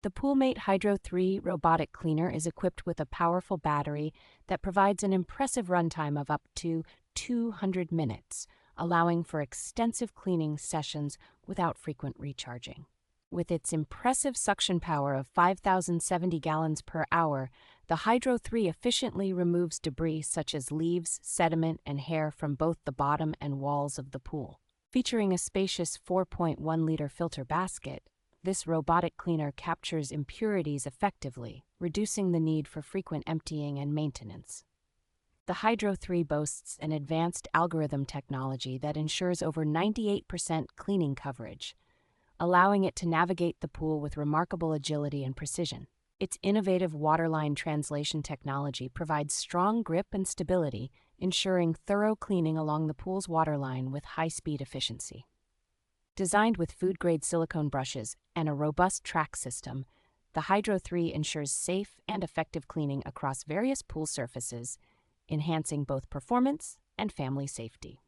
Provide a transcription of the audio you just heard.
The Poolmate Hydro 3 robotic cleaner is equipped with a powerful battery that provides an impressive runtime of up to 200 minutes, allowing for extensive cleaning sessions without frequent recharging. With its impressive suction power of 5,070 gallons per hour, the Hydro 3 efficiently removes debris such as leaves, sediment, and hair from both the bottom and walls of the pool. Featuring a spacious 4.1-liter filter basket, this robotic cleaner captures impurities effectively, reducing the need for frequent emptying and maintenance. The Hydro 3 boasts an advanced algorithm technology that ensures over 98% cleaning coverage, allowing it to navigate the pool with remarkable agility and precision. Its innovative Waterline translation technology provides strong grip and stability, ensuring thorough cleaning along the pool's waterline with high-speed efficiency. Designed with food-grade silicone brushes and a robust track system, the Hydro 3 ensures safe and effective cleaning across various pool surfaces, enhancing both performance and family safety.